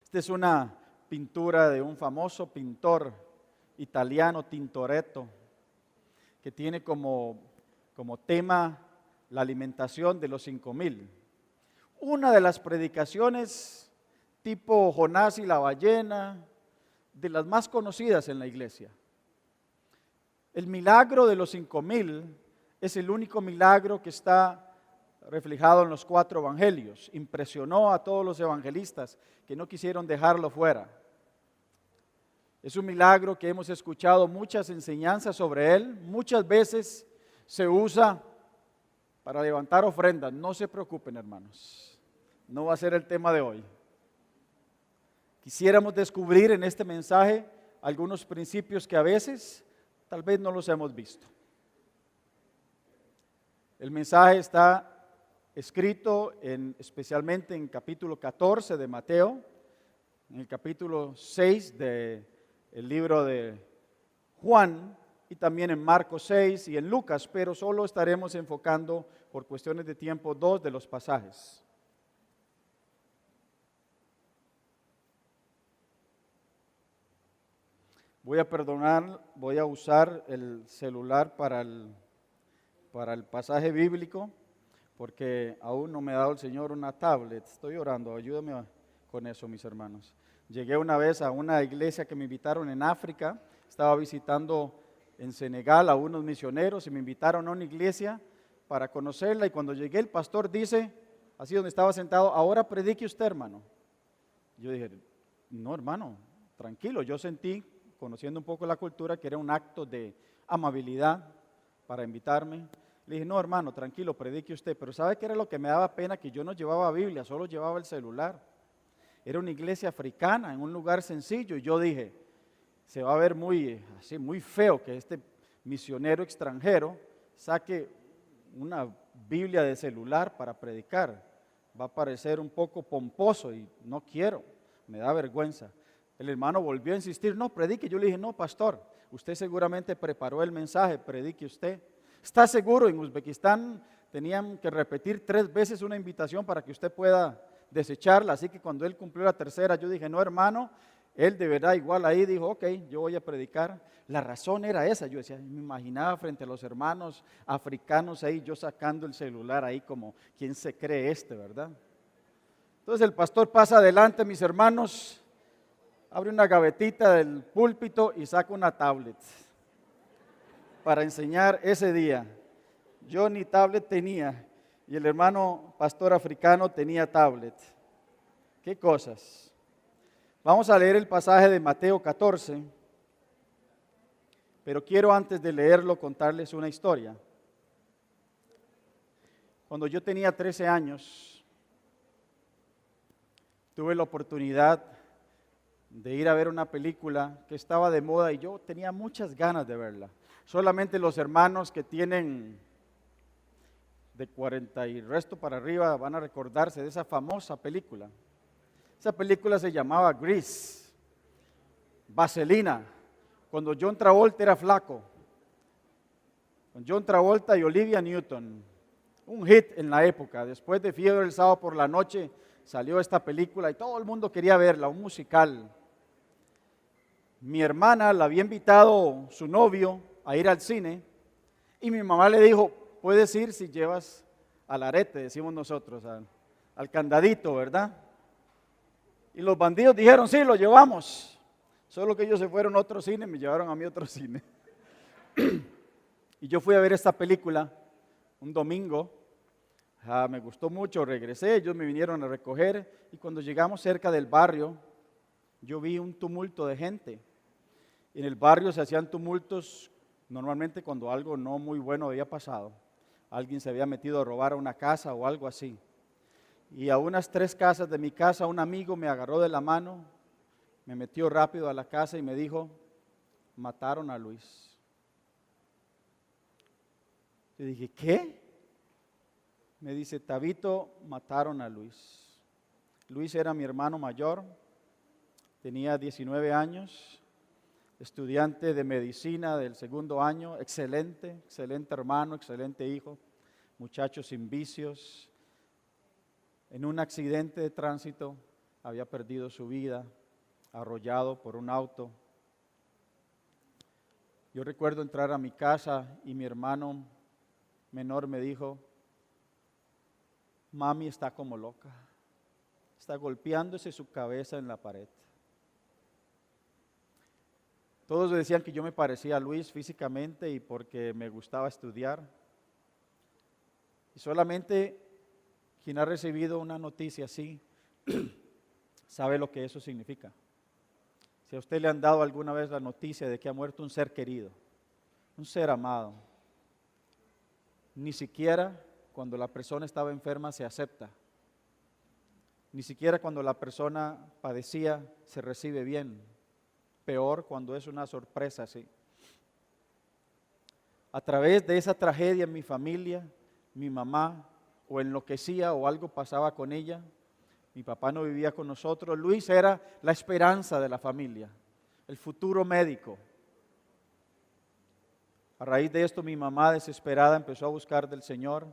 Esta es una pintura de un famoso pintor italiano, Tintoretto, que tiene como tema la alimentación de los 5,000. Una de las predicaciones tipo Jonás y la ballena, de las más conocidas en la iglesia. El milagro de los 5,000 es el único milagro que está reflejado en los 4 evangelios. Impresionó a todos los evangelistas que no quisieron dejarlo fuera. Es un milagro que hemos escuchado muchas enseñanzas sobre él. Muchas veces se usa para levantar ofrendas. No se preocupen, hermanos. No va a ser el tema de hoy. Quisiéramos descubrir en este mensaje algunos principios que a veces tal vez no los hemos visto. El mensaje está escrito especialmente en capítulo 14 de Mateo, en el capítulo 6 del libro de Juan y también en Marcos 6 y en Lucas, pero solo estaremos enfocando por cuestiones de tiempo 2 de los pasajes. Voy a usar el celular para el pasaje bíblico, porque aún no me ha dado el Señor una tablet. Estoy orando, ayúdame con eso, mis hermanos. Llegué una vez a una iglesia que me invitaron en África, estaba visitando en Senegal a unos misioneros y me invitaron a una iglesia para conocerla, y cuando llegué el pastor dice, así donde estaba sentado, ahora predique usted, hermano. Yo dije, no, hermano, tranquilo. Yo sentí, conociendo un poco la cultura, que era un acto de amabilidad para invitarme. Le dije, no, hermano, tranquilo, predique usted. Pero ¿sabe qué era lo que me daba pena? Que yo no llevaba Biblia, solo llevaba el celular. Era una iglesia africana, en un lugar sencillo, y yo dije, se va a ver muy feo que este misionero extranjero saque una Biblia de celular para predicar. Va a parecer un poco pomposo y no quiero, me da vergüenza. El hermano volvió a insistir, no, predique. Yo le dije, no, pastor, usted seguramente preparó el mensaje, predique usted. ¿Está seguro? En Uzbekistán tenían que repetir 3 veces una invitación para que usted pueda desecharla, así que cuando él cumplió la tercera, yo dije, no, hermano, él de verdad igual ahí dijo, ok, yo voy a predicar. La razón era esa. Yo decía, me imaginaba frente a los hermanos africanos ahí, yo sacando el celular ahí como, ¿quién se cree verdad? Entonces el pastor pasa adelante, mis hermanos, abre una gavetita del púlpito y saca una tablet para enseñar ese día. Yo ni tablet tenía y el hermano pastor africano tenía tablet. ¿Qué cosas? Vamos a leer el pasaje de Mateo 14, pero quiero antes de leerlo contarles una historia. Cuando yo tenía 13 años, tuve la oportunidad de ir a ver una película que estaba de moda y yo tenía muchas ganas de verla. Solamente los hermanos que tienen de 40 y resto para arriba van a recordarse de esa famosa película. Esa película se llamaba Grease, Vaselina, cuando John Travolta era flaco, con John Travolta y Olivia Newton. Un hit en la época. Después de Fiebre el sábado por la noche salió esta película y todo el mundo quería verla, un musical. Mi hermana la había invitado su novio a ir al cine y mi mamá le dijo, puedes ir si llevas al arete, decimos nosotros, al candadito, ¿verdad? Y los bandidos dijeron, sí, lo llevamos. Solo que ellos se fueron a otro cine y me llevaron a mí a otro cine. Y yo fui a ver esta película un domingo. Me gustó mucho, regresé, ellos me vinieron a recoger y cuando llegamos cerca del barrio, yo vi un tumulto de gente. En el barrio se hacían tumultos normalmente cuando algo no muy bueno había pasado. Alguien se había metido a robar a una casa o algo así. Y a unas 3 casas de mi casa, un amigo me agarró de la mano, me metió rápido a la casa y me dijo, mataron a Luis. Yo dije, ¿qué? Me dice, Tabito, mataron a Luis. Luis era mi hermano mayor, tenía 19 años, estudiante de medicina del 2º año, excelente hermano, excelente hijo, muchacho sin vicios. En un accidente de tránsito había perdido su vida, arrollado por un auto. Yo recuerdo entrar a mi casa y mi hermano menor me dijo: mami está como loca, está golpeándose su cabeza en la pared. Todos decían que yo me parecía a Luis físicamente y porque me gustaba estudiar. Y solamente quien ha recibido una noticia así sabe lo que eso significa. Si a usted le han dado alguna vez la noticia de que ha muerto un ser querido, un ser amado, ni siquiera cuando la persona estaba enferma se acepta. Ni siquiera cuando la persona padecía se recibe bien. Peor cuando es una sorpresa así. A través de esa tragedia en mi familia, mi mamá o enloquecía o algo pasaba con ella. Mi papá no vivía con nosotros. Luis era la esperanza de la familia, el futuro médico. A raíz de esto mi mamá desesperada empezó a buscar del Señor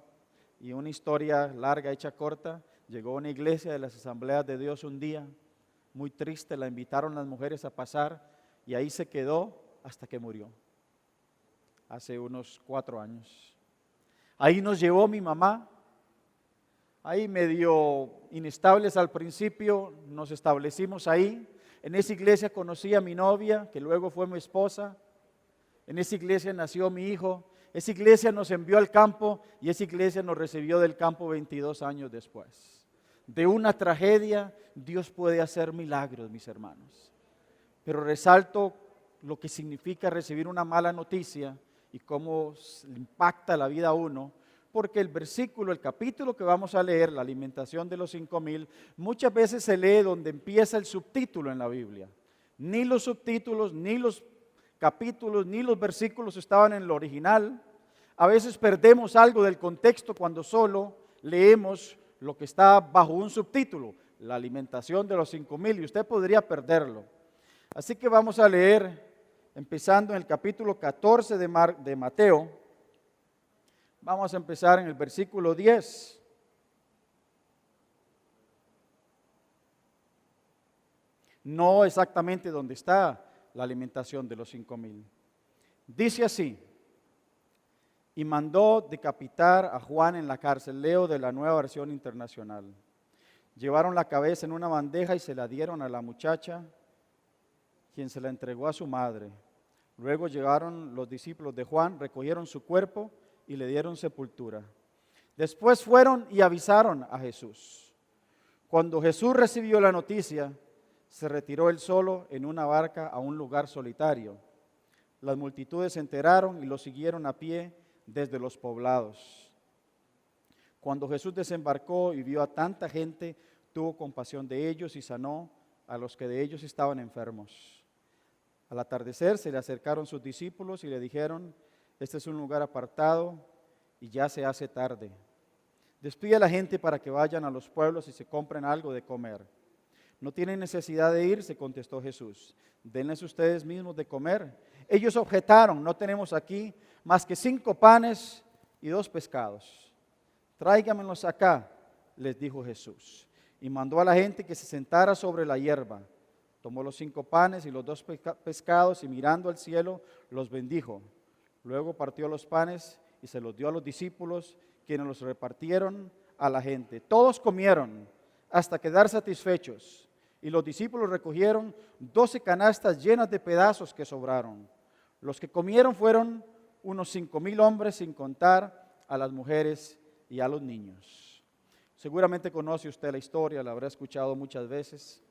y una historia larga, hecha corta, llegó a una iglesia de las Asambleas de Dios un día, muy triste, la invitaron las mujeres a pasar y ahí se quedó hasta que murió, hace unos 4 años. Ahí nos llevó mi mamá, ahí medio inestables al principio, nos establecimos ahí. En esa iglesia conocí a mi novia, que luego fue mi esposa. En esa iglesia nació mi hijo. Esa iglesia nos envió al campo y esa iglesia nos recibió del campo 22 años después. De una tragedia, Dios puede hacer milagros, mis hermanos. Pero resalto lo que significa recibir una mala noticia y cómo impacta la vida a uno, porque el versículo, el capítulo que vamos a leer, la alimentación de los 5,000, muchas veces se lee donde empieza el subtítulo en la Biblia. Ni los subtítulos, ni los capítulos, ni los versículos estaban en lo original. A veces perdemos algo del contexto cuando solo leemos lo que está bajo un subtítulo, la alimentación de los 5,000, y usted podría perderlo. Así que vamos a leer, empezando en el capítulo 14 de Mateo. Vamos a empezar en el versículo 10. No exactamente donde está la alimentación de los 5,000. Dice así: y mandó decapitar a Juan en la cárcel. Leo de la Nueva Versión Internacional. Llevaron la cabeza en una bandeja y se la dieron a la muchacha, quien se la entregó a su madre. Luego llegaron los discípulos de Juan, recogieron su cuerpo y le dieron sepultura. Después fueron y avisaron a Jesús. Cuando Jesús recibió la noticia, se retiró él solo en una barca a un lugar solitario. Las multitudes se enteraron y lo siguieron a pie desde los poblados. Cuando Jesús desembarcó y vio a tanta gente, tuvo compasión de ellos y sanó a los que de ellos estaban enfermos. Al atardecer se le acercaron sus discípulos y le dijeron: este es un lugar apartado y ya se hace tarde. Despide a la gente para que vayan a los pueblos y se compren algo de comer. No tienen necesidad de irse, contestó Jesús. Denles ustedes mismos de comer. Ellos objetaron: no tenemos aquí más que 5 panes y 2 pescados. Tráigamelos acá, les dijo Jesús. Y mandó a la gente que se sentara sobre la hierba. Tomó los 5 panes y los 2 pescados y mirando al cielo los bendijo. Luego partió los panes y se los dio a los discípulos, quienes los repartieron a la gente. Todos comieron hasta quedar satisfechos, y los discípulos recogieron 12 canastas llenas de pedazos que sobraron. Los que comieron fueron unos 5,000 hombres, sin contar a las mujeres y a los niños. Seguramente conoce usted la historia, la habrá escuchado muchas veces,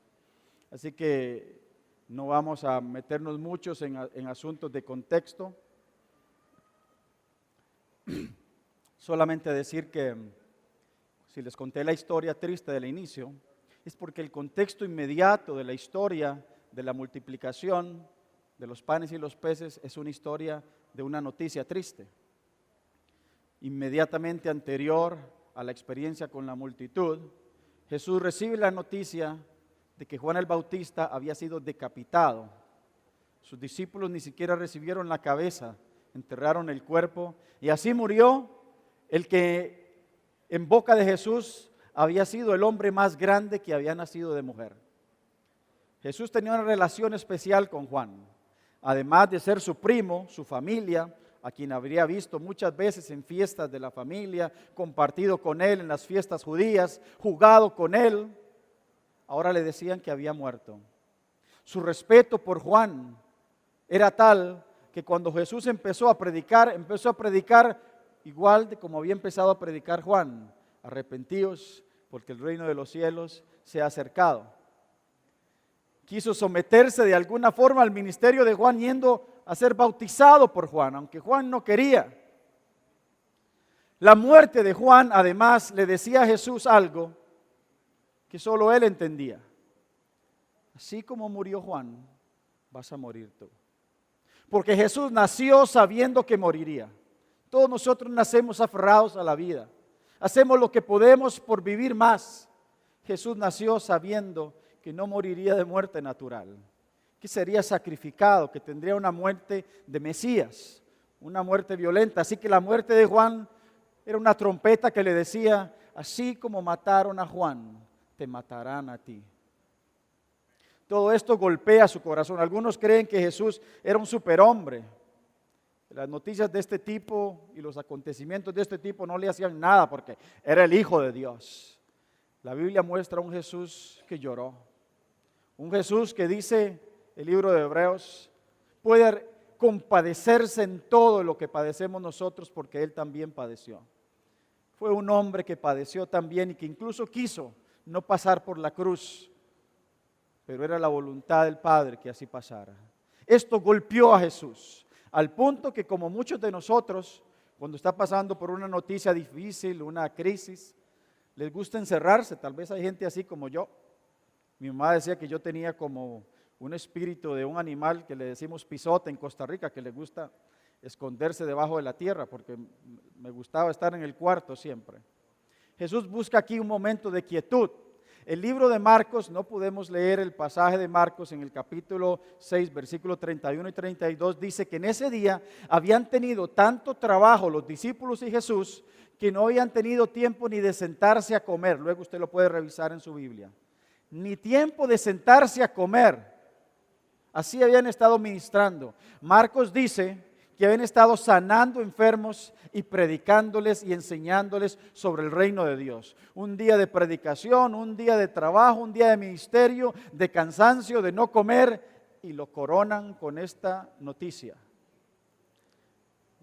así que no vamos a meternos muchos en asuntos de contexto. Solamente decir que si les conté la historia triste del inicio, es porque el contexto inmediato de la historia de la multiplicación de los panes y los peces es una historia de una noticia triste. Inmediatamente anterior a la experiencia con la multitud, Jesús recibe la noticia de que Juan el Bautista había sido decapitado. Sus discípulos ni siquiera recibieron la cabeza, enterraron el cuerpo y así murió el que en boca de Jesús había sido el hombre más grande que había nacido de mujer. Jesús tenía una relación especial con Juan. Además de ser su primo, su familia, a quien habría visto muchas veces en fiestas de la familia, compartido con él en las fiestas judías, jugado con él, ahora le decían que había muerto. Su respeto por Juan era tal que cuando Jesús empezó a predicar igual de como había empezado a predicar Juan: arrepentíos, porque el reino de los cielos se ha acercado. Quiso someterse de alguna forma al ministerio de Juan, yendo a ser bautizado por Juan, aunque Juan no quería. La muerte de Juan, además, le decía a Jesús algo que solo él entendía: así como murió Juan, vas a morir tú. Porque Jesús nació sabiendo que moriría. Todos nosotros nacemos aferrados a la vida. Hacemos lo que podemos por vivir más. Jesús nació sabiendo que no moriría de muerte natural, que sería sacrificado, que tendría una muerte de Mesías, una muerte violenta. Así que la muerte de Juan era una trompeta que le decía: así como mataron a Juan, te matarán a ti. Todo esto golpea su corazón. Algunos creen que Jesús era un superhombre. Las noticias de este tipo y los acontecimientos de este tipo no le hacían nada porque era el Hijo de Dios. La Biblia muestra un Jesús que lloró. Un Jesús que, dice el libro de Hebreos, puede compadecerse en todo lo que padecemos nosotros porque Él también padeció. Fue un hombre que padeció también y que incluso quiso no pasar por la cruz, pero era la voluntad del Padre que así pasara. Esto golpeó a Jesús, al punto que, como muchos de nosotros, cuando está pasando por una noticia difícil, una crisis, les gusta encerrarse. Tal vez hay gente así como yo. Mi mamá decía que yo tenía como un espíritu de un animal que le decimos pisote en Costa Rica, que le gusta esconderse debajo de la tierra, porque me gustaba estar en el cuarto siempre. Jesús busca aquí un momento de quietud. El libro de Marcos, no podemos leer el pasaje de Marcos en el capítulo 6, versículos 31 y 32, dice que en ese día habían tenido tanto trabajo los discípulos y Jesús que no habían tenido tiempo ni de sentarse a comer. Luego usted lo puede revisar en su Biblia. Ni tiempo de sentarse a comer. Así habían estado ministrando. Marcos dice que habían estado sanando enfermos y predicándoles y enseñándoles sobre el reino de Dios. Un día de predicación, un día de trabajo, un día de ministerio, de cansancio, de no comer, y lo coronan con esta noticia.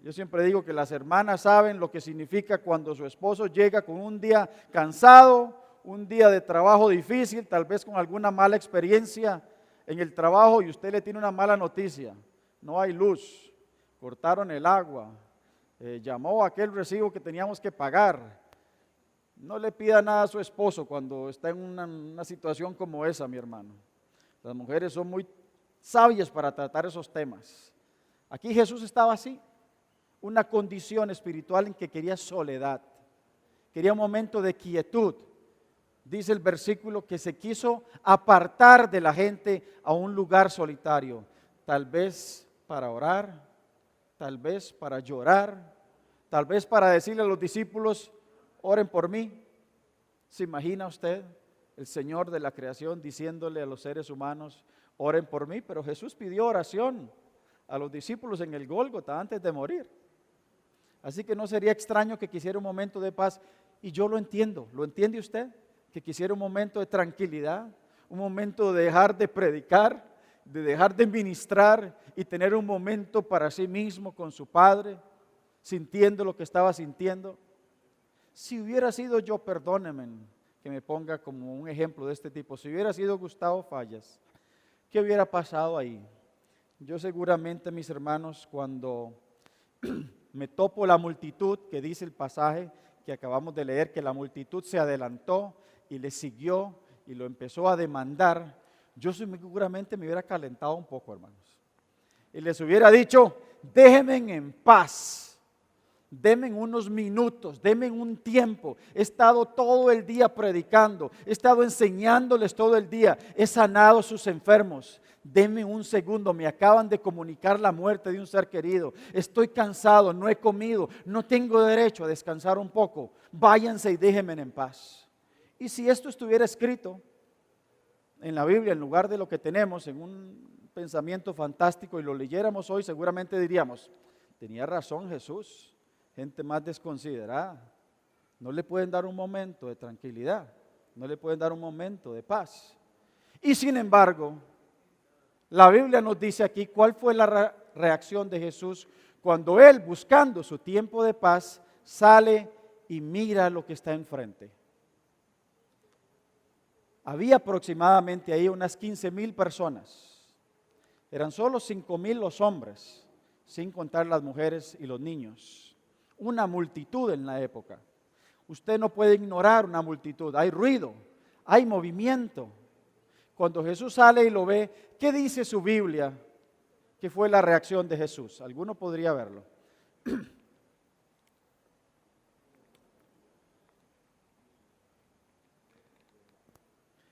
Yo siempre digo que las hermanas saben lo que significa cuando su esposo llega con un día cansado, un día de trabajo difícil, tal vez con alguna mala experiencia en el trabajo, y usted le tiene una mala noticia: no hay luz, cortaron el agua, llamó a aquel recibo que teníamos que pagar. No le pida nada a su esposo cuando está en una situación como esa, mi hermano. Las mujeres son muy sabias para tratar esos temas. Aquí Jesús estaba así, una condición espiritual en que quería soledad, quería un momento de quietud. Dice el versículo que se quiso apartar de la gente a un lugar solitario, tal vez para orar, tal vez para llorar, tal vez para decirle a los discípulos: oren por mí. ¿Se imagina usted el Señor de la creación diciéndole a los seres humanos: oren por mí? Pero Jesús pidió oración a los discípulos en el Gólgota antes de morir. Así que no sería extraño que quisiera un momento de paz. Y yo lo entiendo. ¿Lo entiende usted? Que quisiera un momento de tranquilidad, un momento de dejar de predicar, de dejar de ministrar y tener un momento para sí mismo con su Padre, sintiendo lo que estaba sintiendo. Si hubiera sido yo, perdónenme que me ponga como un ejemplo de este tipo, si hubiera sido Gustavo Fallas, ¿qué hubiera pasado ahí? Yo seguramente, mis hermanos, cuando me topo la multitud, que dice el pasaje que acabamos de leer, que la multitud se adelantó y le siguió y lo empezó a demandar, yo seguramente me hubiera calentado un poco, hermanos, y les hubiera dicho: déjenme en paz, denme unos minutos, denme un tiempo. He estado todo el día predicando, he estado enseñándoles todo el día, he sanado a sus enfermos. Denme un segundo, me acaban de comunicar la muerte de un ser querido, estoy cansado, no he comido, no tengo derecho a descansar un poco. Váyanse y déjenme en paz. Y si esto estuviera escrito en la Biblia, en lugar de lo que tenemos, en un pensamiento fantástico, y lo leyéramos hoy, seguramente diríamos, tenía razón Jesús, gente más desconsiderada. No le pueden dar un momento de tranquilidad, no le pueden dar un momento de paz. Y sin embargo, la Biblia nos dice aquí cuál fue la reacción de Jesús cuando Él, buscando su tiempo de paz, sale y mira lo que está enfrente. Había aproximadamente ahí unas 15,000 personas. Eran solo 5,000 los hombres, sin contar las mujeres y los niños. Una multitud en la época. Usted no puede ignorar una multitud. Hay ruido, hay movimiento. Cuando Jesús sale y lo ve, ¿qué dice su Biblia? ¿Qué fue la reacción de Jesús? ¿Alguno podría verlo?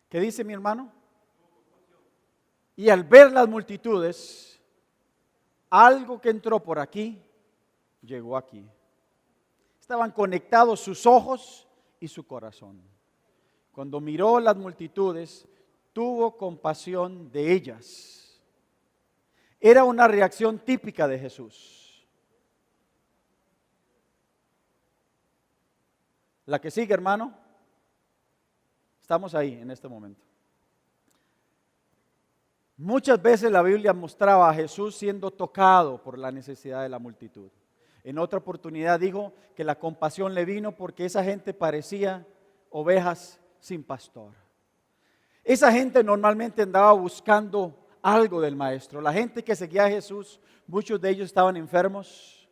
¿Qué dice mi hermano? Y al ver las multitudes, algo que entró por aquí, llegó aquí. Estaban conectados sus ojos y su corazón. Cuando miró las multitudes, tuvo compasión de ellas. Era una reacción típica de Jesús. La que sigue, hermano. Estamos ahí en este momento. Muchas veces la Biblia mostraba a Jesús siendo tocado por la necesidad de la multitud. En otra oportunidad dijo que la compasión le vino porque esa gente parecía ovejas sin pastor. Esa gente normalmente andaba buscando algo del Maestro. La gente que seguía a Jesús, muchos de ellos estaban enfermos.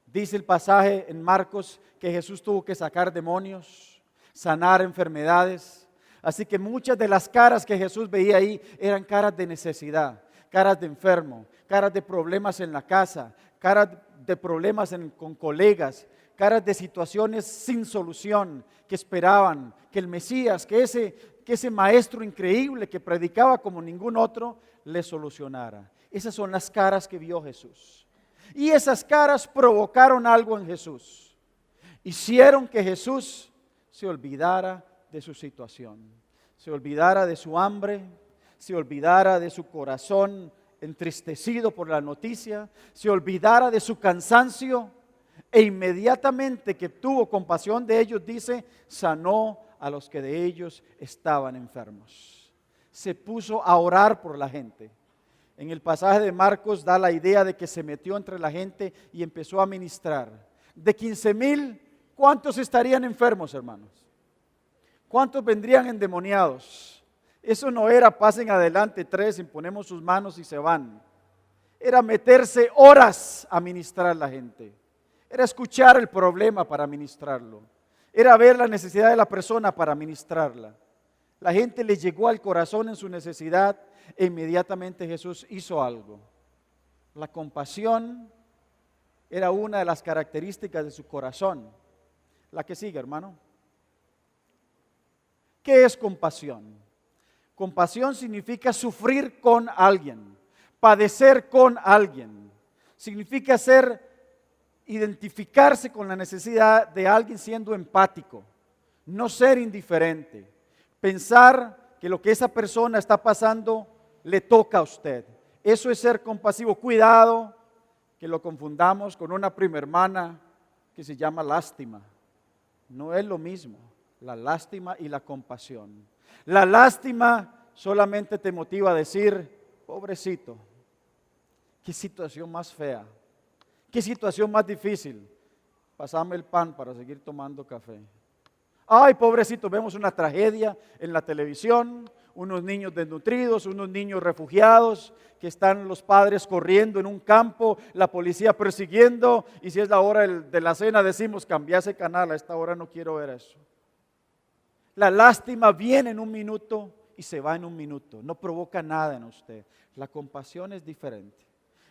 Dice el pasaje en Marcos que Jesús tuvo que sacar demonios, sanar enfermedades. Así que muchas de las caras que Jesús veía ahí eran caras de necesidad, caras de enfermo, caras de problemas en la casa, caras de problemas con colegas, caras de situaciones sin solución, que esperaban que el Mesías, que ese maestro increíble que predicaba como ningún otro, le solucionara. Esas son las caras que vio Jesús. Y esas caras provocaron algo en Jesús. Hicieron que Jesús se olvidara de su situación, se olvidara de su hambre, se olvidara de su corazón entristecido por la noticia, se olvidara de su cansancio e inmediatamente que tuvo compasión de ellos, dice, sanó a los que de ellos estaban enfermos. Se puso a orar por la gente. En el pasaje de Marcos da la idea de que se metió entre la gente y empezó a ministrar. De 15,000, ¿cuántos estarían enfermos, hermanos? ¿Cuántos vendrían endemoniados? Eso no era pasen adelante 3, imponemos sus manos y se van. Era meterse horas a ministrar a la gente. Era escuchar el problema para ministrarlo. Era ver la necesidad de la persona para ministrarla. La gente le llegó al corazón en su necesidad e inmediatamente Jesús hizo algo. La compasión era una de las características de su corazón. La que sigue, hermano. ¿Qué es compasión? Compasión significa sufrir con alguien, padecer con alguien. Significa identificarse con la necesidad de alguien siendo empático, no ser indiferente, pensar que lo que esa persona está pasando le toca a usted. Eso es ser compasivo. Cuidado que lo confundamos con una prima hermana que se llama lástima. No es lo mismo, la lástima y la compasión. La lástima solamente te motiva a decir, pobrecito, qué situación más fea, qué situación más difícil. Pásame el pan para seguir tomando café. Ay, pobrecito, vemos una tragedia en la televisión, unos niños desnutridos, unos niños refugiados, que están los padres corriendo en un campo, la policía persiguiendo, y si es la hora de la cena decimos, cambia ese canal, a esta hora no quiero ver eso. La lástima viene en un minuto y se va en un minuto, no provoca nada en usted. La compasión es diferente.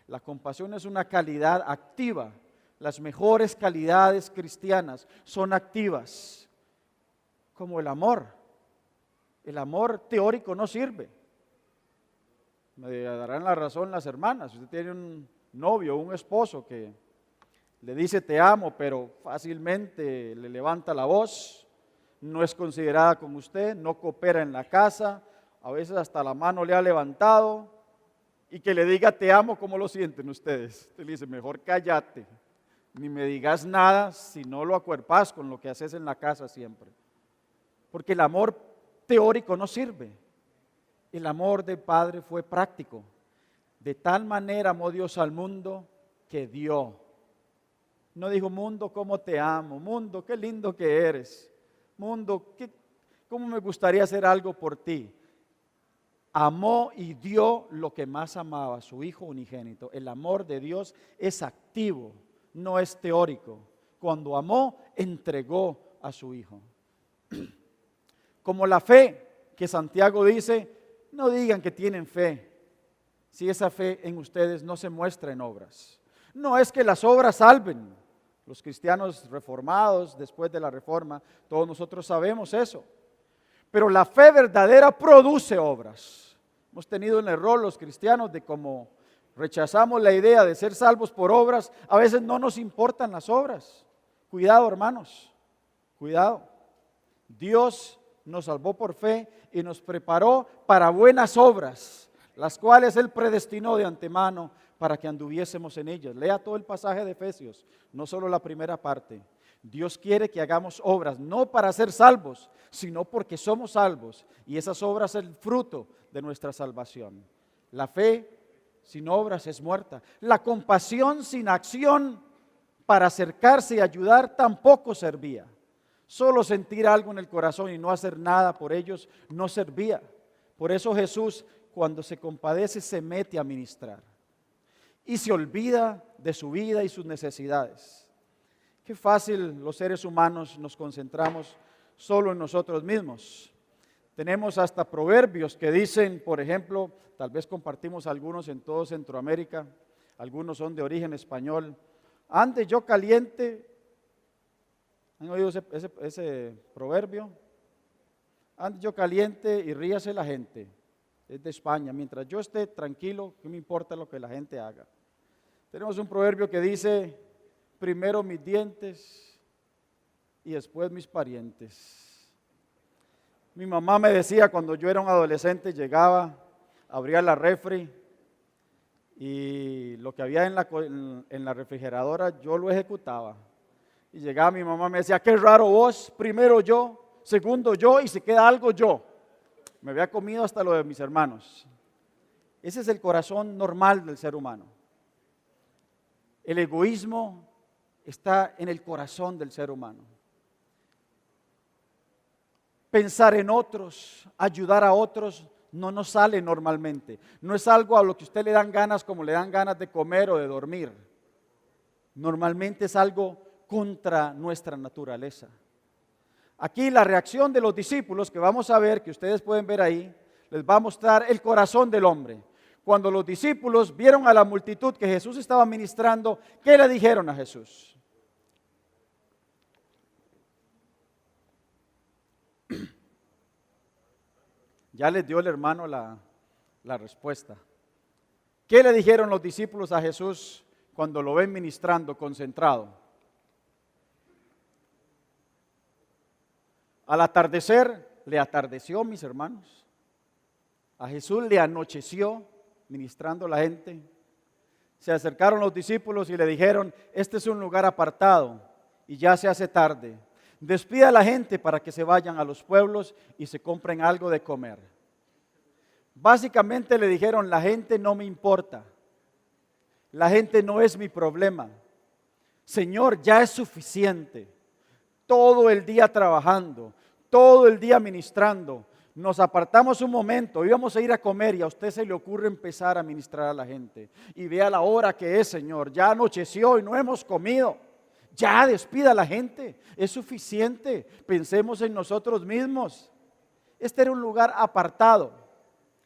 La compasión es una calidad activa. Las mejores calidades cristianas son activas, como el amor. El amor teórico no sirve. Me darán la razón las hermanas. Usted tiene un novio o un esposo que le dice te amo, pero fácilmente le levanta la voz. no es considerada con usted, no coopera en la casa, a veces hasta la mano le ha levantado, y que le diga te amo, ¿cómo lo sienten ustedes? Usted le dice, mejor cállate, ni me digas nada si no lo acuerpas con lo que haces en la casa siempre. Porque el amor teórico no sirve. El amor del Padre fue práctico. De tal manera amó Dios al mundo que dio. No dijo, mundo, cómo te amo, mundo, qué lindo que eres, mundo, cómo me gustaría hacer algo por ti. Amó y dio lo que más amaba, su Hijo unigénito. El amor de Dios es activo, no es teórico. Cuando amó, entregó a su Hijo. Como la fe que Santiago dice, no digan que tienen fe, si esa fe en ustedes no se muestra en obras. No es que las obras salven. Los cristianos reformados después de la reforma, todos nosotros sabemos eso. Pero la fe verdadera produce obras. Hemos tenido un error los cristianos de cómo rechazamos la idea de ser salvos por obras, a veces no nos importan las obras. Cuidado, hermanos, cuidado. Dios nos salvó por fe y nos preparó para buenas obras, las cuales Él predestinó de antemano para que anduviésemos en ellas. Lea todo el pasaje de Efesios, no solo la primera parte. Dios quiere que hagamos obras, no para ser salvos, sino porque somos salvos, y esas obras son el fruto de nuestra salvación. La fe sin obras es muerta. La compasión sin acción para acercarse y ayudar tampoco servía. Solo sentir algo en el corazón y no hacer nada por ellos no servía. Por eso Jesús, cuando se compadece, se mete a ministrar y se olvida de su vida y sus necesidades. Qué fácil los seres humanos nos concentramos solo en nosotros mismos. Tenemos hasta proverbios que dicen, por ejemplo, tal vez compartimos algunos en todo Centroamérica, algunos son de origen español. Ande yo caliente. ¿Han oído ese proverbio? Ande yo caliente y ríase la gente. Es de España. Mientras yo esté tranquilo, ¿qué me importa lo que la gente haga? Tenemos un proverbio que dice, primero mis dientes y después mis parientes. Mi mamá me decía cuando yo era un adolescente, llegaba, abría la refri y lo que había en la refrigeradora yo lo ejecutaba. Y llegaba mi mamá y me decía, qué raro vos, primero yo, segundo yo y si queda algo yo. Me había comido hasta lo de mis hermanos. Ese es el corazón normal del ser humano. El egoísmo está en el corazón del ser humano. Pensar en otros, ayudar a otros, no nos sale normalmente. No es algo a lo que a usted le dan ganas como le dan ganas de comer o de dormir. Normalmente es algo contra nuestra naturaleza. Aquí la reacción de los discípulos que vamos a ver, que ustedes pueden ver ahí, les va a mostrar el corazón del hombre. Cuando los discípulos vieron a la multitud que Jesús estaba ministrando, ¿qué le dijeron a Jesús? Ya les dio el hermano la respuesta. ¿Qué le dijeron los discípulos a Jesús cuando lo ven ministrando concentrado? Al atardecer, le atardeció, mis hermanos. A Jesús le anocheció ministrando a la gente. Se acercaron los discípulos y le dijeron, este es un lugar apartado y ya se hace tarde. Despida a la gente para que se vayan a los pueblos y se compren algo de comer. Básicamente le dijeron, la gente no me importa. La gente no es mi problema. Señor, ya es suficiente. Todo el día trabajando, todo el día ministrando. Nos apartamos un momento, íbamos a ir a comer y a usted se le ocurre empezar a ministrar a la gente. Y vea la hora que es, Señor, ya anocheció y no hemos comido. Ya despida a la gente, es suficiente. Pensemos en nosotros mismos. Este era un lugar apartado,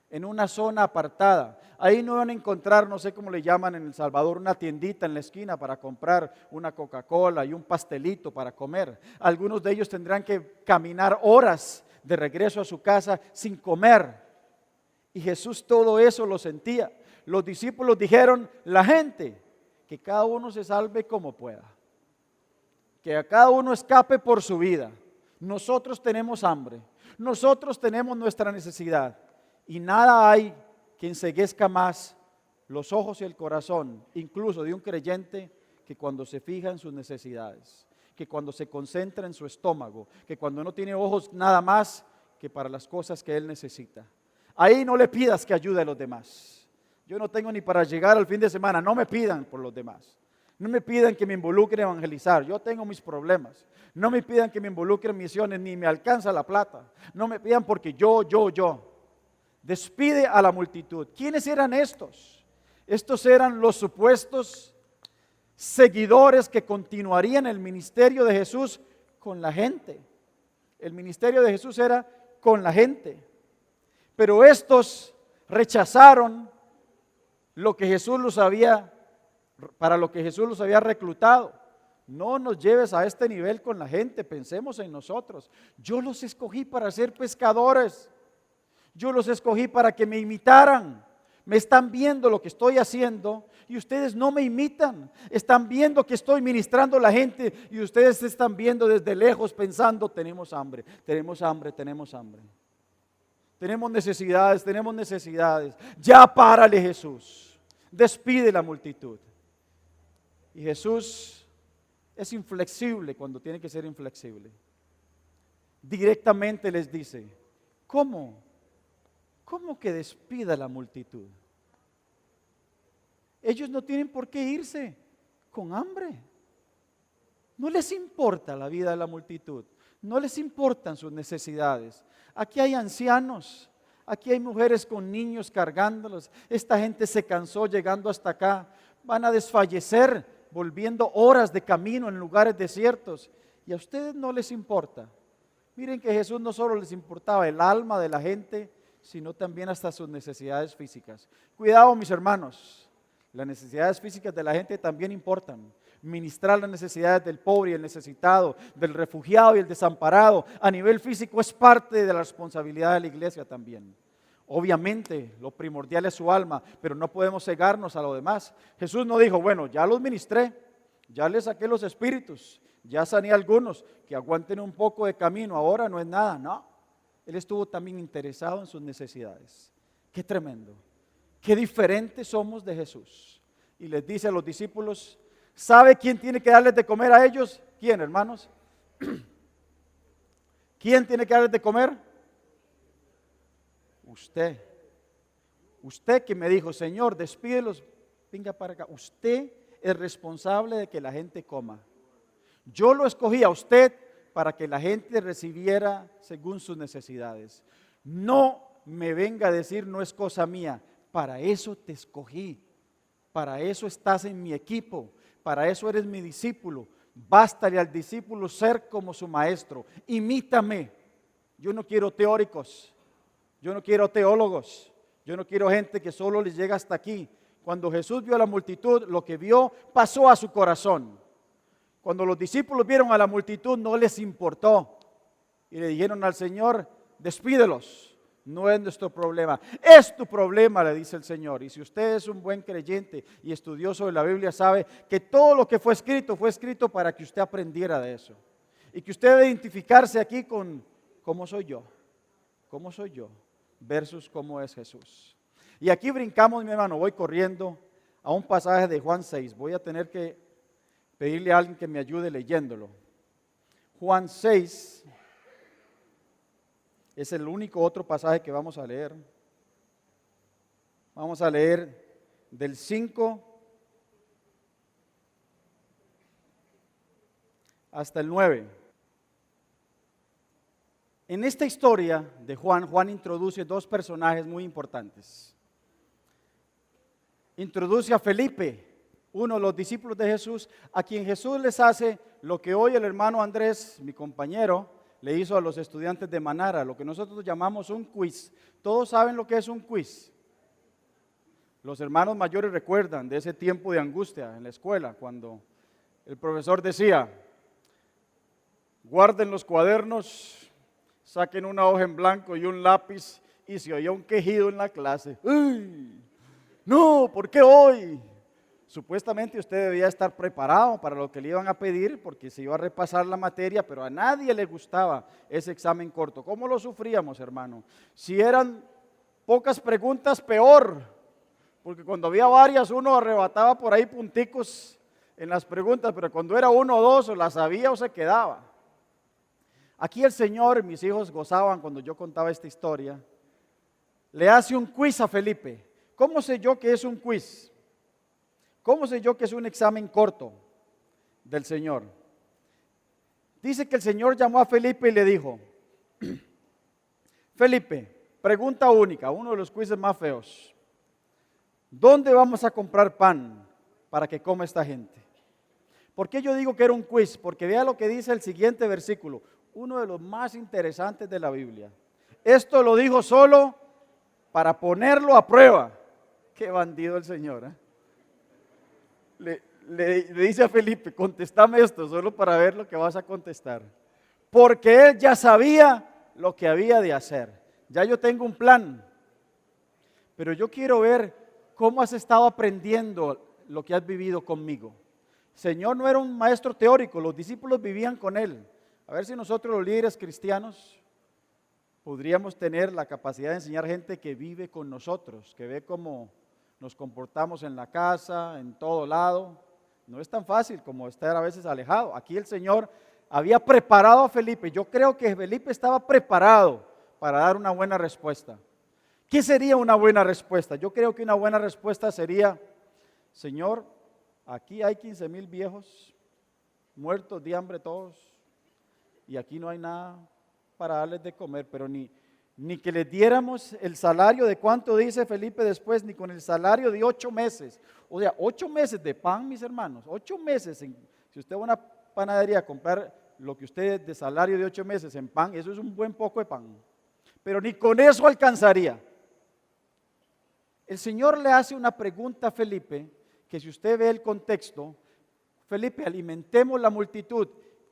en una zona apartada. Ahí no van a encontrar, no sé cómo le llaman en El Salvador, una tiendita en la esquina para comprar una Coca-Cola y un pastelito para comer. Algunos de ellos tendrán que caminar horas de regreso a su casa sin comer. Y Jesús todo eso lo sentía. Los discípulos dijeron, la gente, que cada uno se salve como pueda. Que a cada uno escape por su vida. Nosotros tenemos hambre, nosotros tenemos nuestra necesidad y nada hay que enceguezca más los ojos y el corazón, incluso de un creyente, que cuando se fija en sus necesidades, que cuando se concentra en su estómago, que cuando no tiene ojos nada más que para las cosas que él necesita. Ahí no le pidas que ayude a los demás. Yo no tengo ni para llegar al fin de semana, no me pidan por los demás. No me pidan que me involucre en evangelizar, yo tengo mis problemas. No me pidan que me involucre en misiones, ni me alcanza la plata. No me pidan porque yo. Despide a la multitud. ¿Quiénes eran estos? Estos eran los supuestos seguidores que continuarían el ministerio de Jesús con la gente. El ministerio de Jesús era con la gente. Pero estos rechazaron lo que Jesús los había, para lo que Jesús los había reclutado. No nos lleves a este nivel con la gente, pensemos en nosotros. Yo los escogí para ser pescadores. Yo los escogí para que me imitaran. Me están viendo lo que estoy haciendo y ustedes no me imitan. Están viendo que estoy ministrando a la gente y ustedes están viendo desde lejos pensando, tenemos hambre, tenemos hambre, tenemos hambre. Tenemos necesidades. Ya párale, Jesús. Despide la multitud. Y Jesús es inflexible cuando tiene que ser inflexible. Directamente les dice, ¿cómo que despida la multitud? Ellos no tienen por qué irse con hambre. No les importa la vida de la multitud. No les importan sus necesidades. Aquí hay ancianos, aquí hay mujeres con niños cargándolos. Esta gente se cansó llegando hasta acá. Van a desfallecer volviendo horas de camino en lugares desiertos. Y a ustedes no les importa. Miren que Jesús no solo les importaba el alma de la gente, sino también hasta sus necesidades físicas. Cuidado, mis hermanos, las necesidades físicas de la gente también importan. Ministrar las necesidades del pobre y el necesitado, del refugiado y el desamparado a nivel físico es parte de la responsabilidad de la iglesia también. Obviamente lo primordial es su alma, pero no podemos cegarnos a lo demás. Jesús no dijo, bueno, ya los ministré, ya les saqué los espíritus, ya sané a algunos, que aguanten un poco de camino, ahora no es nada, no. Él estuvo también interesado en sus necesidades. Qué tremendo, qué diferentes somos de Jesús. Y les dice a los discípulos, ¿sabe quién tiene que darles de comer a ellos? ¿Quién, hermanos? ¿Quién tiene que darles de comer? Usted. Usted que me dijo, Señor, despídelos, venga para acá. Usted es responsable de que la gente coma. Yo lo escogí a usted para que la gente recibiera según sus necesidades. No me venga a decir, no es cosa mía. Para eso te escogí. Para eso estás en mi equipo. Para eso eres mi discípulo. Bástale al discípulo ser como su maestro. Imítame. Yo no quiero teóricos. Yo no quiero teólogos. Yo no quiero gente que solo les llega hasta aquí. Cuando Jesús vio a la multitud, lo que vio pasó a su corazón. Cuando los discípulos vieron a la multitud, no les importó. Y le dijeron al Señor, despídelos. No es nuestro problema. Es tu problema, le dice el Señor. Y si usted es un buen creyente y estudioso de la Biblia, sabe que todo lo que fue escrito para que usted aprendiera de eso. Y que usted debe identificarse aquí con cómo soy yo. ¿Cómo soy yo? Versus cómo es Jesús. Y aquí brincamos, mi hermano, voy corriendo a un pasaje de Juan 6. Voy a tener que pedirle a alguien que me ayude leyéndolo. Juan 6 es el único otro pasaje que vamos a leer. Vamos a leer del 5 hasta el 9. En esta historia de Juan introduce dos personajes muy importantes. Introduce a Felipe, uno de los discípulos de Jesús, a quien Jesús les hace lo que hoy el hermano Andrés, mi compañero, le hizo a los estudiantes de Manara, lo que nosotros llamamos un quiz. ¿Todos saben lo que es un quiz? Los hermanos mayores recuerdan de ese tiempo de angustia en la escuela, cuando el profesor decía, guarden los cuadernos, saquen una hoja en blanco y un lápiz, y se oía un quejido en la clase. ¡Uy! No, ¿por qué hoy? Supuestamente usted debía estar preparado para lo que le iban a pedir porque se iba a repasar la materia, pero a nadie le gustaba ese examen corto. ¿Cómo lo sufríamos, hermano? Si eran pocas preguntas, peor, porque cuando había varias uno arrebataba por ahí punticos en las preguntas, pero cuando era uno o dos o las sabía o se quedaba. Aquí el Señor, mis hijos gozaban cuando yo contaba esta historia, le hace un quiz a Felipe. ¿Cómo sé yo que es un quiz? ¿Cómo sé yo que es un examen corto del Señor? Dice que el Señor llamó a Felipe y le dijo, Felipe, pregunta única, uno de los quizzes más feos. ¿Dónde vamos a comprar pan para que coma esta gente? ¿Por qué yo digo que era un quiz? Porque vea lo que dice el siguiente versículo, uno de los más interesantes de la Biblia. Esto lo dijo solo para ponerlo a prueba. Qué bandido el Señor, ¿eh? Le dice a Felipe, contéstame esto solo para ver lo que vas a contestar. Porque él ya sabía lo que había de hacer. Ya yo tengo un plan. Pero yo quiero ver cómo has estado aprendiendo lo que has vivido conmigo. Señor no era un maestro teórico, los discípulos vivían con él. A ver si nosotros los líderes cristianos podríamos tener la capacidad de enseñar gente que vive con nosotros, que ve cómo nos comportamos en la casa, en todo lado. No es tan fácil como estar a veces alejado. Aquí el Señor había preparado a Felipe. Yo creo que Felipe estaba preparado para dar una buena respuesta. ¿Qué sería una buena respuesta? Yo creo que una buena respuesta sería, Señor, aquí hay 15,000 viejos, muertos de hambre todos, y aquí no hay nada para darles de comer, pero ni que les diéramos el salario de cuánto dice Felipe después, ni con el salario de 8 meses. O sea, 8 meses de pan, mis hermanos, 8 meses. Si usted va a una panadería a comprar lo que usted de salario de 8 meses en pan, eso es un buen poco de pan. Pero ni con eso alcanzaría. El Señor le hace una pregunta a Felipe, que si usted ve el contexto, Felipe, alimentemos la multitud,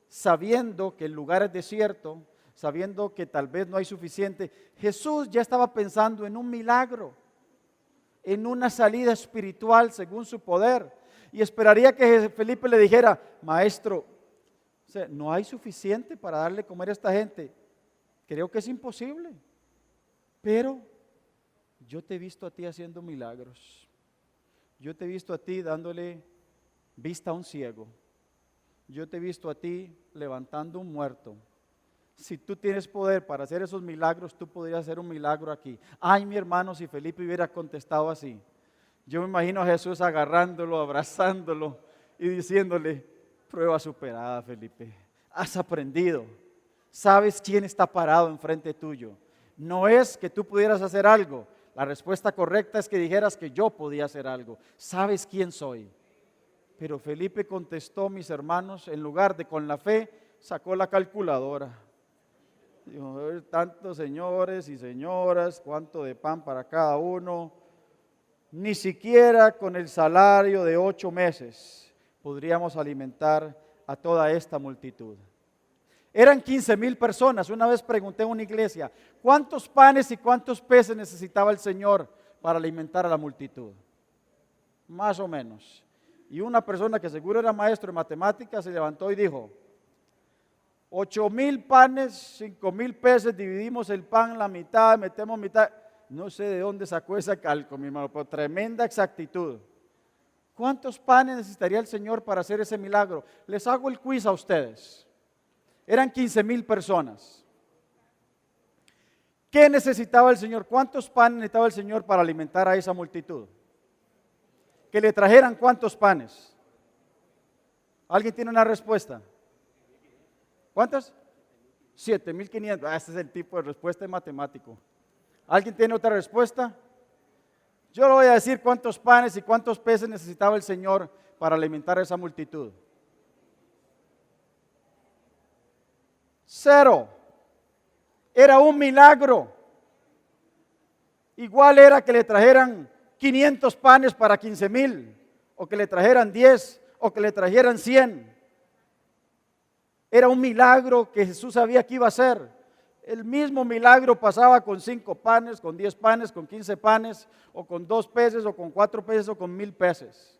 sabiendo que el lugar es desierto, sabiendo que tal vez no hay suficiente. Jesús ya estaba pensando en un milagro, en una salida espiritual según su poder, y esperaría que Felipe le dijera, maestro, o sea, no hay suficiente para darle comer a esta gente, creo que es imposible, pero yo te he visto a ti haciendo milagros, yo te he visto a ti dándole vista a un ciego, yo te he visto a ti levantando un muerto. Si tú tienes poder para hacer esos milagros, tú podrías hacer un milagro aquí. Ay, mi hermano, si Felipe hubiera contestado así. Yo me imagino a Jesús agarrándolo, abrazándolo y diciéndole, prueba superada, Felipe. Has aprendido. Sabes quién está parado enfrente tuyo. No es que tú pudieras hacer algo. La respuesta correcta es que dijeras que yo podía hacer algo. Sabes quién soy. Pero Felipe contestó, mis hermanos, en lugar de con la fe, sacó la calculadora. Dijo, tantos señores y señoras, cuánto de pan para cada uno. Ni siquiera con el salario de 8 meses podríamos alimentar a toda esta multitud. Eran 15,000 personas. Una vez pregunté en una iglesia, ¿cuántos panes y cuántos peces necesitaba el Señor para alimentar a la multitud? Más o menos. Y una persona que seguro era maestro de matemáticas se levantó y dijo, 8,000 panes, 5,000 peces, dividimos el pan la mitad, metemos mitad. No sé de dónde sacó ese cálculo, mi hermano, pero tremenda exactitud. ¿Cuántos panes necesitaría el Señor para hacer ese milagro? Les hago el quiz a ustedes. Eran 15,000 personas. ¿Qué necesitaba el Señor? ¿Cuántos panes necesitaba el Señor para alimentar a esa multitud? Que le trajeran ¿cuántos panes? ¿Alguien tiene una respuesta? ¿Cuántos? 7,500. Este es el tipo de respuesta de matemático. ¿Alguien tiene otra respuesta? Yo le voy a decir cuántos panes y cuántos peces necesitaba el Señor para alimentar a esa multitud. 0. Era un milagro. Igual era que le trajeran 500 panes para 15,000, o que le trajeran 10, o que le trajeran 100. Era un milagro que Jesús sabía que iba a hacer. El mismo milagro pasaba con 5 panes, con 10 panes, con 15 panes, o con 2 peces, o con 4 peces, o con 1,000 peces.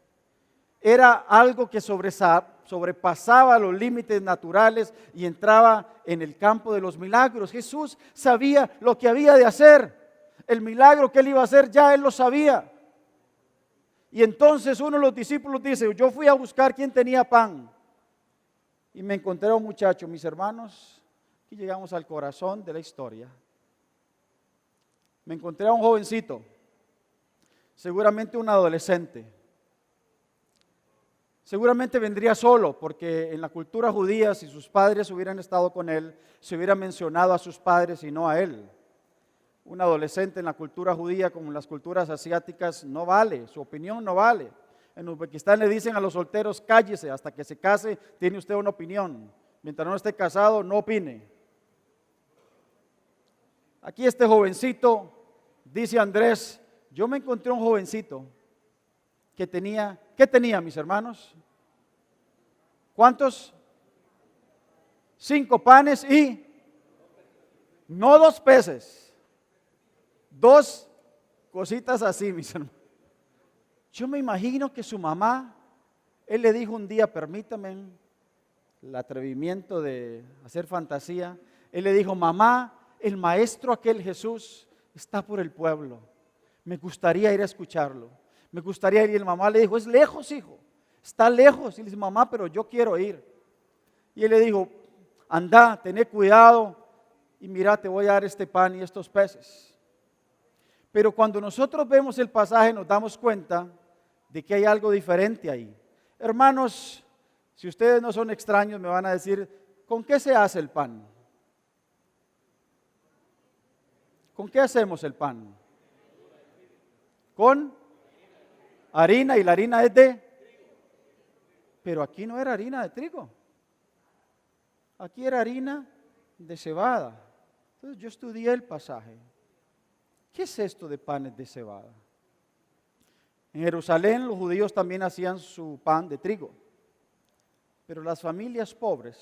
era algo que sobrepasaba los límites naturales y entraba en el campo de los milagros. Jesús sabía lo que había de hacer. El milagro que él iba a hacer ya él lo sabía. Y entonces uno de los discípulos dice, yo fui a buscar quién tenía pan. Y me encontré a un muchacho, mis hermanos, aquí llegamos al corazón de la historia. Me encontré a un jovencito, seguramente un adolescente. Seguramente vendría solo, porque en la cultura judía, si sus padres hubieran estado con él, se hubiera mencionado a sus padres y no a él. Un adolescente en la cultura judía, como en las culturas asiáticas, no vale, su opinión no vale. En Uzbekistán le dicen a los solteros, cállese, hasta que se case tiene usted una opinión. Mientras no esté casado, no opine. Aquí este jovencito, dice Andrés, yo me encontré un jovencito que tenía, ¿qué tenía, mis hermanos? ¿Cuántos? 5 panes y no 2 peces, 2 cositas así, mis hermanos. Yo me imagino que su mamá, él le dijo un día, permítame el atrevimiento de hacer fantasía, él le dijo, mamá, el maestro aquel Jesús está por el pueblo, me gustaría ir a escucharlo, me gustaría ir. Y la mamá le dijo, es lejos, hijo, está lejos. Y le dice, mamá, pero yo quiero ir. Y él le dijo, anda, tené cuidado y mira, te voy a dar este pan y estos peces. Pero cuando nosotros vemos el pasaje nos damos cuenta de que hay algo diferente ahí. Hermanos, si ustedes no son extraños me van a decir, ¿con qué se hace el pan? ¿Con qué hacemos el pan? Con harina, y la harina es de... Pero aquí no era harina de trigo. Aquí era harina de cebada. Entonces yo estudié el pasaje. ¿Qué es esto de panes de cebada? En Jerusalén los judíos también hacían su pan de trigo. Pero las familias pobres,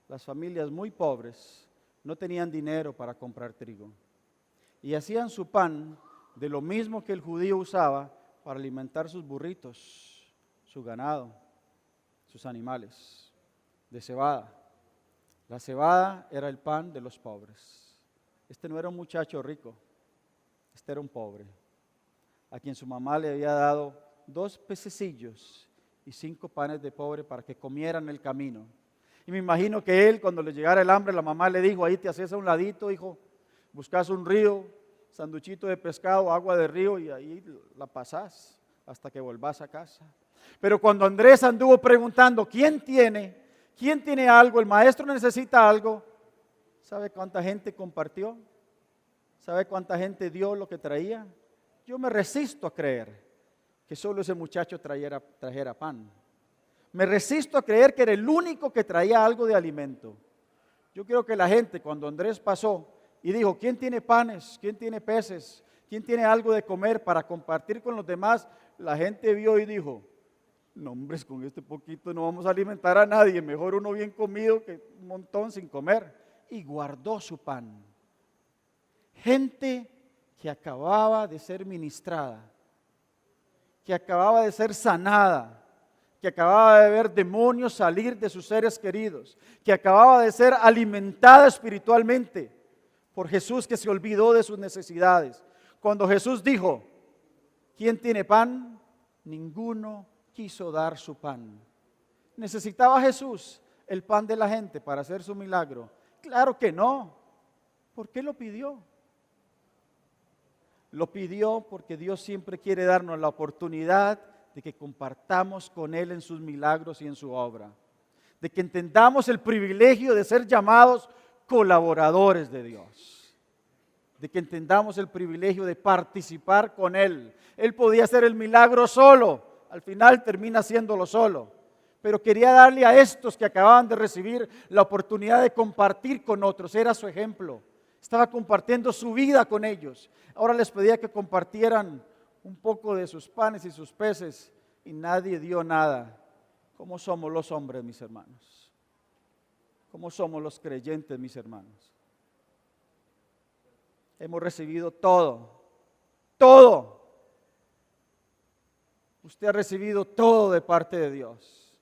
las familias muy pobres, no tenían dinero para comprar trigo. Y hacían su pan de lo mismo que el judío usaba para alimentar sus burritos, su ganado, sus animales, de cebada. La cebada era el pan de los pobres. Este no era un muchacho rico, este era un pobre, a quien su mamá le había dado 2 pececillos y 5 panes de pobre para que comieran el camino. Y me imagino que él, cuando le llegara el hambre, la mamá le dijo, ahí te haces a un ladito, hijo, buscas un río, sanduchito de pescado, agua de río, y ahí la pasás hasta que volvás a casa. Pero cuando Andrés anduvo preguntando, ¿quién tiene algo? El maestro necesita algo. ¿Sabe cuánta gente compartió? ¿Sabe cuánta gente dio lo que traía? Yo me resisto a creer que solo ese muchacho trajera pan. Me resisto a creer que era el único que traía algo de alimento. Yo creo que la gente, cuando Andrés pasó y dijo, ¿quién tiene panes? ¿Quién tiene peces? ¿Quién tiene algo de comer para compartir con los demás? La gente vio y dijo, no, hombres, con este poquito no vamos a alimentar a nadie, mejor uno bien comido que un montón sin comer. Y guardó su pan. Gente que acababa de ser ministrada, que acababa de ser sanada, que acababa de ver demonios salir de sus seres queridos, que acababa de ser alimentada espiritualmente por Jesús, que se olvidó de sus necesidades. Cuando Jesús dijo, ¿quién tiene pan? Ninguno quiso dar su pan. ¿Necesitaba Jesús el pan de la gente para hacer su milagro? Claro que no. ¿Por qué lo pidió? Lo pidió porque Dios siempre quiere darnos la oportunidad de que compartamos con Él en sus milagros y en su obra. De que entendamos el privilegio de ser llamados colaboradores de Dios. De que entendamos el privilegio de participar con Él. Él podía hacer el milagro solo, al final termina haciéndolo solo. Pero quería darle a estos que acababan de recibir la oportunidad de compartir con otros. Era su ejemplo. Estaba compartiendo su vida con ellos. Ahora les pedía que compartieran un poco de sus panes y sus peces y nadie dio nada. ¿Cómo somos los hombres, mis hermanos? ¿Cómo somos los creyentes, mis hermanos? Hemos recibido todo. Todo. Usted ha recibido todo de parte de Dios.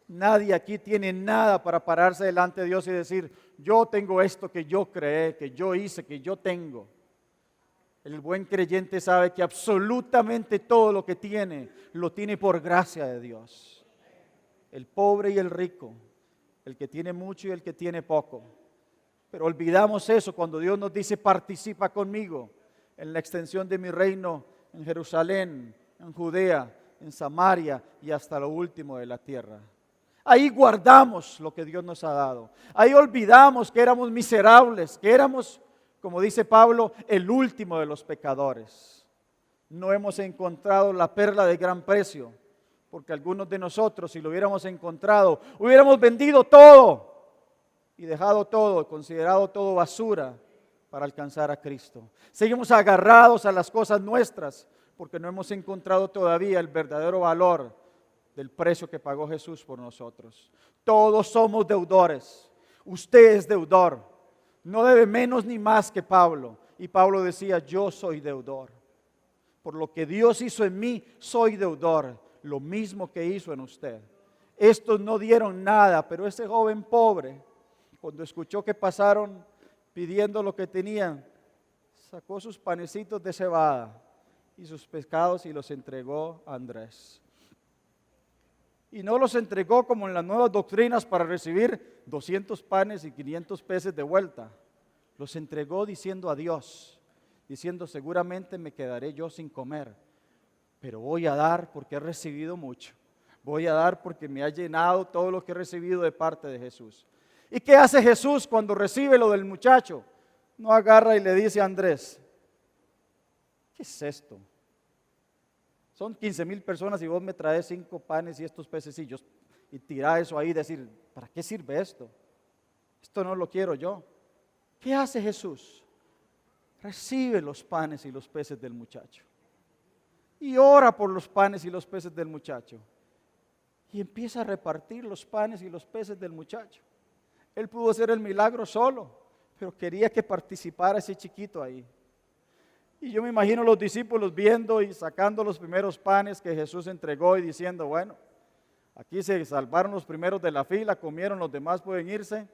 Nadie aquí tiene nada para pararse delante de Dios y decir, yo tengo esto que yo creé, que yo hice, que yo tengo. El buen creyente sabe que absolutamente todo lo que tiene, lo tiene por gracia de Dios. El pobre y el rico, el que tiene mucho y el que tiene poco. Pero olvidamos eso cuando Dios nos dice, participa conmigo en la extensión de mi reino en Jerusalén, en Judea, en Samaria y hasta lo último de la tierra. Ahí guardamos lo que Dios nos ha dado. Ahí olvidamos que éramos miserables, que éramos, como dice Pablo, el último de los pecadores. No hemos encontrado la perla de gran precio, porque algunos de nosotros, si lo hubiéramos encontrado, hubiéramos vendido todo y dejado todo, considerado todo basura para alcanzar a Cristo. Seguimos agarrados a las cosas nuestras, porque no hemos encontrado todavía el verdadero valor del precio que pagó Jesús por nosotros. Todos somos deudores. Usted es deudor. No debe menos ni más que Pablo. Y Pablo decía, yo soy deudor. Por lo que Dios hizo en mí, soy deudor. Lo mismo que hizo en usted. Estos no dieron nada, pero ese joven pobre, cuando escuchó que pasaron pidiendo lo que tenían, sacó sus panecitos de cebada y sus pescados y los entregó a Andrés. Y no los entregó como en las nuevas doctrinas para recibir 200 panes y 500 peces de vuelta. Los entregó diciendo adiós, diciendo seguramente me quedaré yo sin comer, pero voy a dar porque he recibido mucho. Voy a dar porque me ha llenado todo lo que he recibido de parte de Jesús. ¿Y qué hace Jesús cuando recibe lo del muchacho? No agarra y le dice a Andrés, ¿qué es esto? Son 15,000 personas y vos me traes 5 panes y estos pececillos y tira eso ahí y decir, ¿para qué sirve esto? Esto no lo quiero yo. ¿Qué hace Jesús? Recibe los panes y los peces del muchacho y ora por los panes y los peces del muchacho y empieza a repartir los panes y los peces del muchacho. Él pudo hacer el milagro solo, pero quería que participara ese chiquito ahí. Y yo me imagino los discípulos viendo y sacando los primeros panes que Jesús entregó y diciendo, bueno, aquí se salvaron los primeros de la fila, comieron, los demás pueden irse.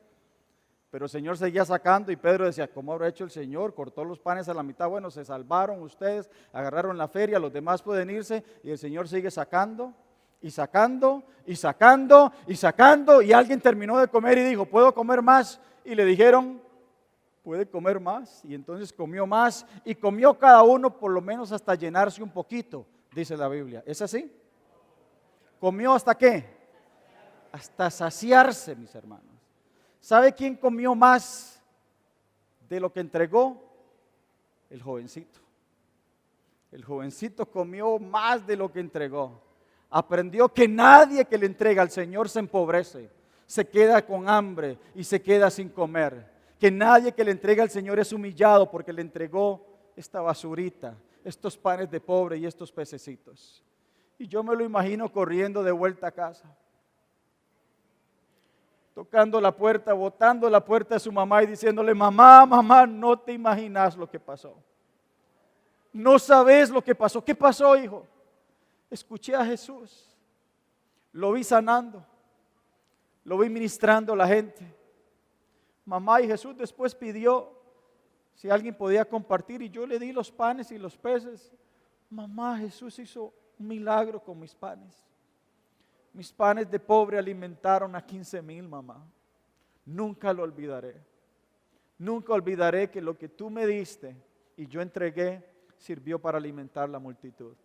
Pero el Señor seguía sacando y Pedro decía, ¿cómo habrá hecho el Señor? Cortó los panes a la mitad, bueno, se salvaron ustedes, agarraron la feria, los demás pueden irse y el Señor sigue sacando y sacando y sacando y sacando y alguien terminó de comer y dijo, ¿puedo comer más? Y le dijeron, puede comer más, y entonces comió más y comió cada uno por lo menos hasta llenarse un poquito, dice la Biblia. ¿Es así? ¿Comió hasta qué? Hasta saciarse, mis hermanos. ¿Sabe quién comió más de lo que entregó? El jovencito. El jovencito comió más de lo que entregó. Aprendió que nadie que le entrega al Señor se empobrece, se queda con hambre y se queda sin comer. Que nadie que le entrega al Señor es humillado porque le entregó esta basurita, estos panes de pobre y estos pececitos. Y yo me lo imagino corriendo de vuelta a casa, tocando la puerta, botando la puerta de su mamá y diciéndole, mamá, mamá, no te imaginas lo que pasó. No sabes lo que pasó. ¿Qué pasó, hijo? Escuché a Jesús, lo vi sanando, lo vi ministrando a la gente. Mamá, y Jesús después pidió si alguien podía compartir y yo le di los panes y los peces. Mamá, Jesús hizo un milagro con mis panes. Mis panes de pobre alimentaron a 15,000, mamá. Nunca lo olvidaré. Nunca olvidaré que lo que tú me diste y yo entregué sirvió para alimentar la multitud.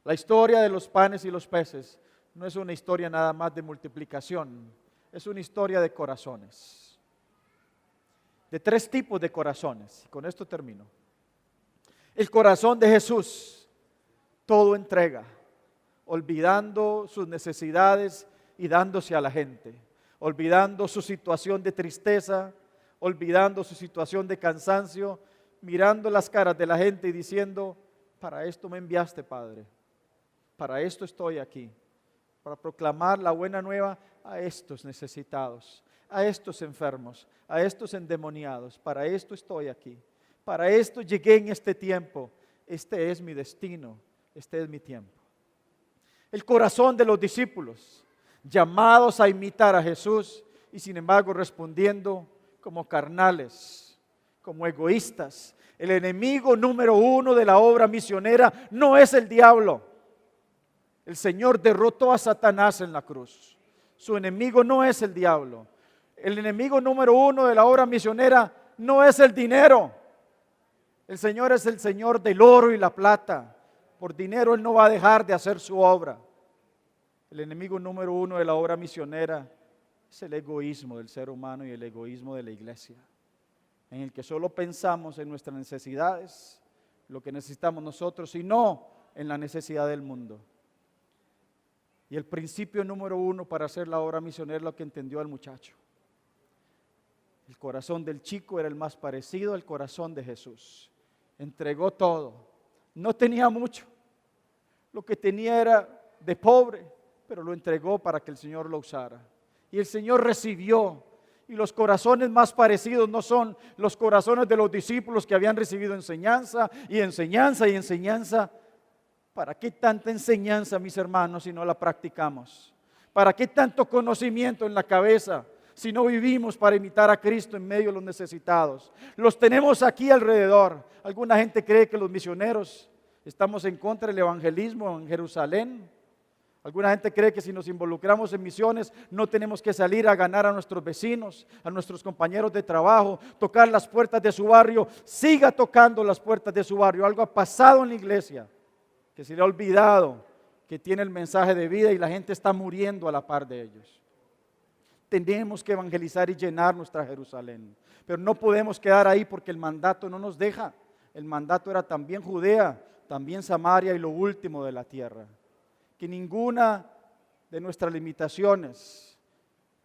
La historia de los panes y los peces no es una historia nada más de multiplicación, es una historia de corazones. De 3 tipos de corazones. Con esto termino. El corazón de Jesús, todo entrega, olvidando sus necesidades y dándose a la gente, olvidando su situación de tristeza, olvidando su situación de cansancio, mirando las caras de la gente y diciendo, para esto me enviaste, Padre, para esto estoy aquí, para proclamar la buena nueva a estos necesitados, a estos enfermos, a estos endemoniados, para esto estoy aquí, para esto llegué en este tiempo, este es mi destino, este es mi tiempo. El corazón de los discípulos, llamados a imitar a Jesús y sin embargo respondiendo como carnales, como egoístas. El enemigo número uno de la obra misionera no es el diablo. El Señor derrotó a Satanás en la cruz. Su enemigo no es el diablo. El enemigo número uno de la obra misionera no es el dinero. El Señor es el Señor del oro y la plata. Por dinero Él no va a dejar de hacer su obra. El enemigo número uno de la obra misionera es el egoísmo del ser humano y el egoísmo de la iglesia, en el que solo pensamos en nuestras necesidades, lo que necesitamos nosotros, y no en la necesidad del mundo. Y el principio número uno para hacer la obra misionera es lo que entendió el muchacho. El corazón del chico era el más parecido al corazón de Jesús. Entregó todo. No tenía mucho. Lo que tenía era de pobre, pero lo entregó para que el Señor lo usara. Y el Señor recibió. Y los corazones más parecidos no son los corazones de los discípulos que habían recibido enseñanza y enseñanza y enseñanza. ¿Para qué tanta enseñanza, mis hermanos, si no la practicamos? ¿Para qué tanto conocimiento en la cabeza si no vivimos para imitar a Cristo en medio de los necesitados? Los tenemos aquí alrededor. Alguna gente cree que los misioneros estamos en contra del evangelismo en Jerusalén. Alguna gente cree que si nos involucramos en misiones no tenemos que salir a ganar a nuestros vecinos, a nuestros compañeros de trabajo, tocar las puertas de su barrio. Siga tocando las puertas de su barrio. Algo ha pasado en la iglesia que se le ha olvidado que tiene el mensaje de vida y la gente está muriendo a la par de ellos. Tenemos que evangelizar y llenar nuestra Jerusalén, pero no podemos quedar ahí porque el mandato no nos deja. El mandato era también Judea, también Samaria y lo último de la tierra. Que ninguna de nuestras limitaciones,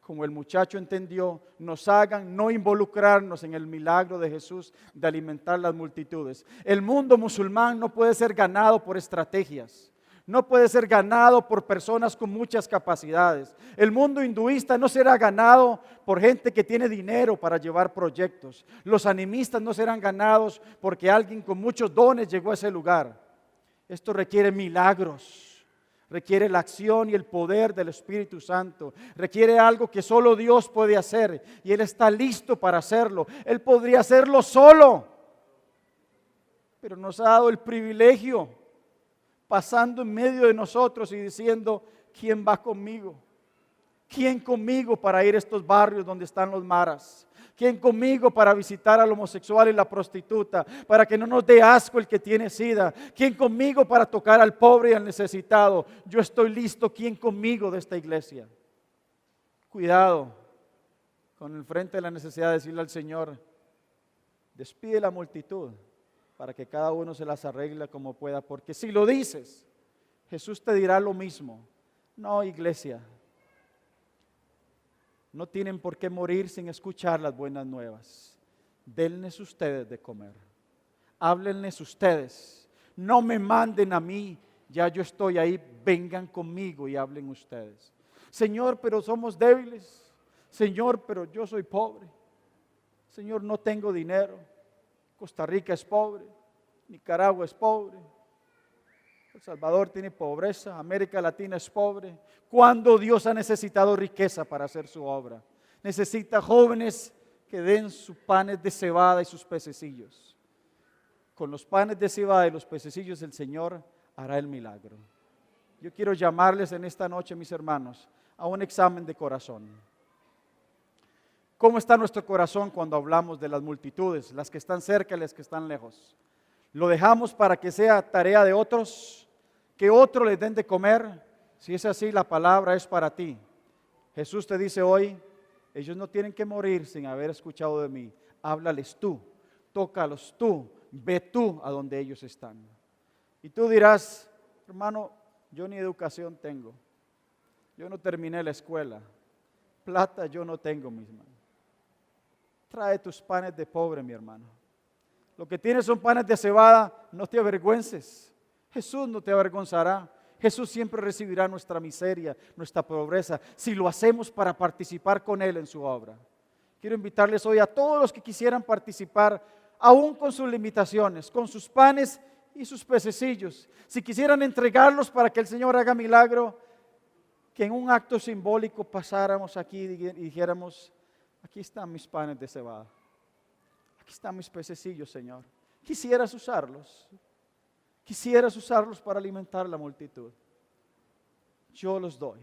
como el muchacho entendió, nos hagan no involucrarnos en el milagro de Jesús de alimentar las multitudes. El mundo musulmán no puede ser ganado por estrategias, no puede ser ganado por personas con muchas capacidades. El mundo hinduista no será ganado por gente que tiene dinero para llevar proyectos. Los animistas no serán ganados porque alguien con muchos dones llegó a ese lugar. Esto requiere milagros. Requiere la acción y el poder del Espíritu Santo. Requiere algo que solo Dios puede hacer. Y Él está listo para hacerlo. Él podría hacerlo solo. Pero nos ha dado el privilegio, pasando en medio de nosotros y diciendo, ¿quién va conmigo? ¿Quién conmigo para ir a estos barrios donde están los maras? ¿Quién conmigo para visitar al homosexual y la prostituta? Para que no nos dé asco el que tiene sida. ¿Quién conmigo para tocar al pobre y al necesitado? Yo estoy listo. ¿Quién conmigo de esta iglesia? Cuidado con el frente de la necesidad de decirle al Señor, despide la multitud para que cada uno se las arregle como pueda. Porque si lo dices, Jesús te dirá lo mismo. No, iglesia. No tienen por qué morir sin escuchar las buenas nuevas. Denles ustedes de comer. Háblenles ustedes. No me manden a mí, ya yo estoy ahí. Vengan conmigo y hablen ustedes. Señor, pero somos débiles. Señor, pero yo soy pobre. Señor, no tengo dinero. Costa Rica es pobre. Nicaragua es pobre. El Salvador tiene pobreza, América Latina es pobre. ¿Cuándo Dios ha necesitado riqueza para hacer su obra? Necesita jóvenes que den sus panes de cebada y sus pececillos. Con los panes de cebada y los pececillos el Señor hará el milagro. Yo quiero llamarles en esta noche, mis hermanos, a un examen de corazón. ¿Cómo está nuestro corazón cuando hablamos de las multitudes, las que están cerca y las que están lejos? ¿Lo dejamos para que sea tarea de otros? ¿Que otros les den de comer? Si es así, la palabra es para ti. Jesús te dice hoy, ellos no tienen que morir sin haber escuchado de mí. Háblales tú, tócalos tú, ve tú a donde ellos están. Y tú dirás, hermano, yo ni educación tengo. Yo no terminé la escuela. Plata yo no tengo, mi hermano. Trae tus panes de pobre, mi hermano. Lo que tienes son panes de cebada, no te avergüences. Jesús no te avergonzará. Jesús siempre recibirá nuestra miseria, nuestra pobreza, si lo hacemos para participar con Él en su obra. Quiero invitarles hoy a todos los que quisieran participar, aún con sus limitaciones, con sus panes y sus pececillos. Si quisieran entregarlos para que el Señor haga milagro, que en un acto simbólico pasáramos aquí y dijéramos, aquí están mis panes de cebada, aquí están mis pececillos, Señor. Quisieras usarlos para alimentar la multitud. Yo los doy,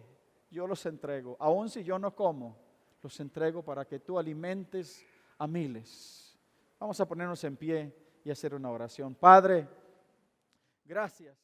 yo los entrego, aun si yo no como, los entrego para que tú alimentes a miles. Vamos a ponernos en pie y hacer una oración. Padre, gracias.